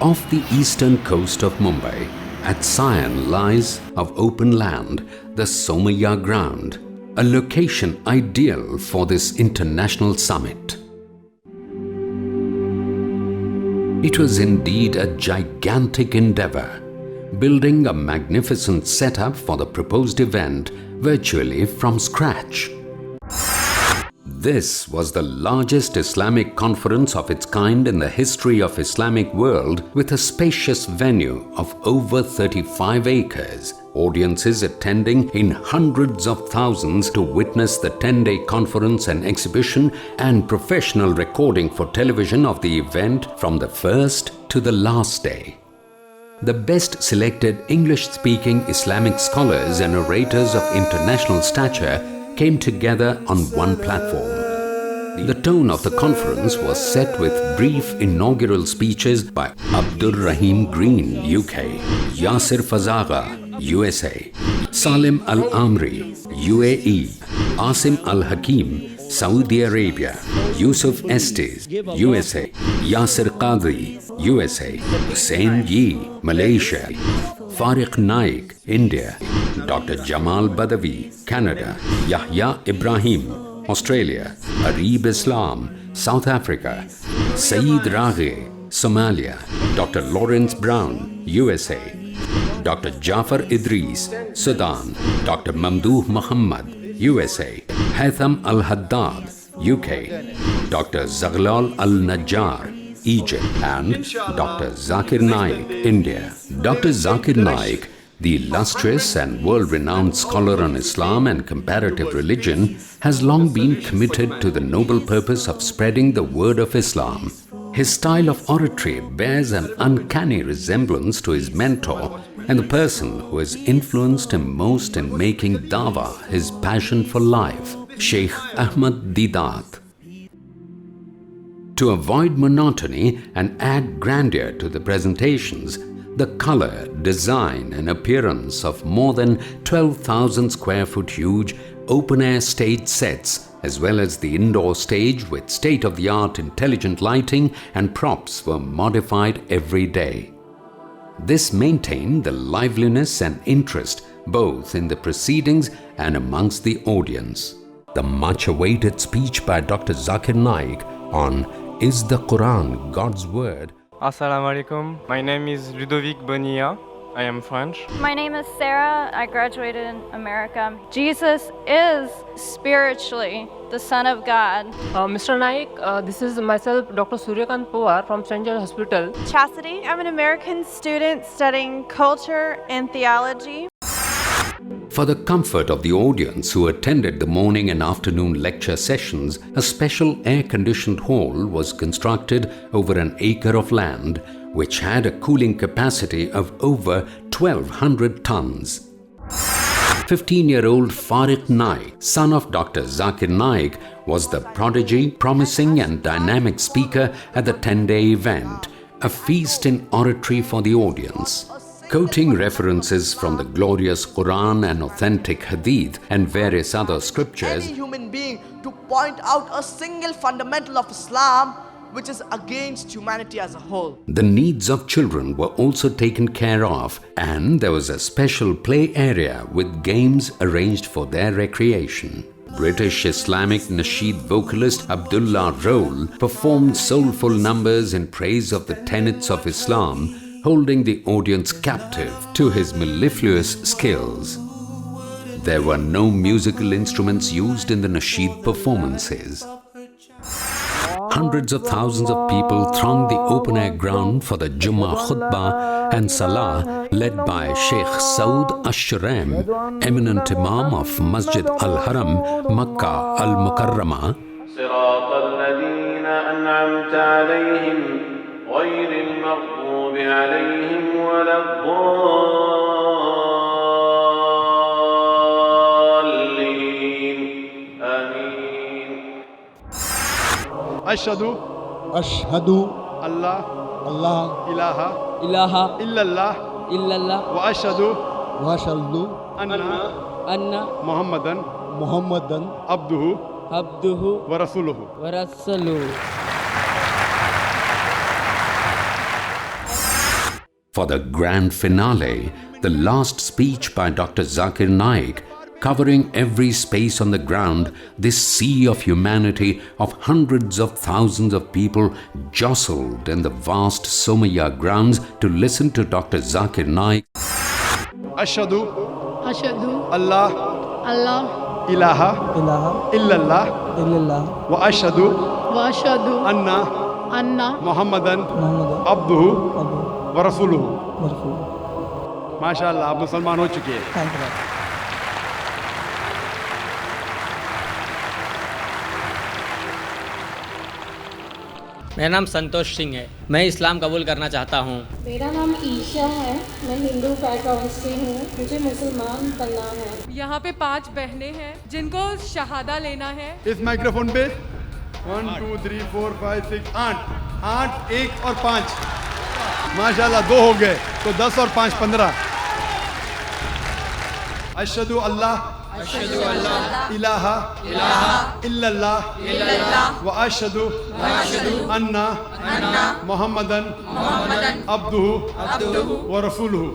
Off the eastern coast of Mumbai, at Sion lies of open land, the Somaya ground, a location ideal for this international summit. It was indeed a gigantic endeavor, building a magnificent setup for the proposed event virtually from scratch. This was the largest Islamic conference of its kind in the history of Islamic world, with a spacious venue of over 35 acres, audiences attending in hundreds of thousands to witness the 10-day conference and exhibition, and professional recording for television of the event from the first to the last day. The best selected English-speaking Islamic scholars and orators of international stature came together on one platform. The tone of the conference was set with brief inaugural speeches by Abdur Rahim Green, UK, Yasir Fazaga, USA, Salim Al-Amri, UAE, Asim Al-Hakim, Saudi Arabia, Yusuf Estes, USA, Yasir Qadri, USA, Hussein Yi, Malaysia, Fariq Naik, India, Dr. Jamal Badawi, Canada, Yahya Ibrahim, Australia, Arib Islam, South Africa, Saeed Raghe, Somalia, Dr. Lawrence Brown, USA, Dr. Jafar Idris, Sudan, Dr. Mamdouh Muhammad, USA, Haitham Al-Haddad, UK, Dr. Zaghlal Al-Najjar, Egypt, and Dr. ZakirNaik, India. Dr. ZakirNaik, the illustrious and world-renowned scholar on Islam and comparative religion, has long been committed to the noble purpose of spreading the word of Islam. His style of oratory bears an uncanny resemblance to his mentor and the person who has influenced him most in making Dawah his passion for life, Sheikh Ahmad Deedat. To avoid monotony and add grandeur to the presentations, the color, design and appearance of more than 12,000 square foot huge open-air stage sets, as well as the indoor stage with state-of-the-art intelligent lighting and props, were modified every day. This maintained the liveliness and interest both in the proceedings and amongst the audience. The much-awaited speech by Dr. ZakirNaik on "Is the Quran God's Word?" Assalamu alaikum. My name is Ludovic Bonilla. I am French. My name is Sarah. I graduated in America. Jesus is spiritually the Son of God. Mr. Naik, this is myself, Dr. Suryakant Pawar from St. John Hospital. Chastity. I'm an American student studying culture and theology. For the comfort of the audience who attended the morning and afternoon lecture sessions, a special air-conditioned hall was constructed over an acre of land, which had a cooling capacity of over 1,200 tons. 15-year-old Fariq Naik, son of Dr. ZakirNaik, was the prodigy, promising and dynamic speaker at the 10-day event, a feast in oratory for the audience. Quoting references from the glorious Quran and authentic Hadith and various other scriptures, any human being to point out a single fundamental of Islam which is against humanity as a whole. The needs of children were also taken care of, and there was a special play area with games arranged for their recreation. British Islamic Nasheed vocalist Abdullah Roll performed soulful numbers in praise of the tenets of Islam, holding the audience captive to his mellifluous skills. There were no musical instruments used in the Nasheed performances. Hundreds of thousands of people thronged the open-air ground for the Jummah khutbah and salah led by Sheikh Saud Ash-Shuraim, eminent Imam of Masjid Al-Haram, Makkah Al-Mukarramah. Ashhadu Allah ilaha illallah wa ashhadu anna Muhammadan abduhu wa rasuluhu. For the grand finale, the last speech by Dr. ZakirNaik, covering every space on the ground, this sea of humanity, of hundreds of thousands of people jostled in the vast Somaya grounds to listen to Dr. ZakirNaik. Ashhadu Allah ilaha illallah wa ashhadu anna Muhammadan abduhu wa rasuluhu. माशाअल्लाह, आप मुसलमान हो चुके हैं। मेरा नाम संतोष सिंह है। मैं इस्लाम कबूल करना चाहता हूँ। मेरा नाम ईशा है। मैं हिंदू बैकग्राउंड से हूँ। मुझे मुसलमान बनना है। यहाँ पे 5 बहनें हैं जिनको शहादा लेना है। इस माइक्रोफोन पे 1 2 3 4 5 6 8 1 और 5 माशाल्लाह 2 हो गए, तो 10 और 5 15। अशहदु अल्लाह इलाहा इल्लल्लाह व अशहदु अन्ना मुहम्मदन अब्दुहु व रसूलुहु।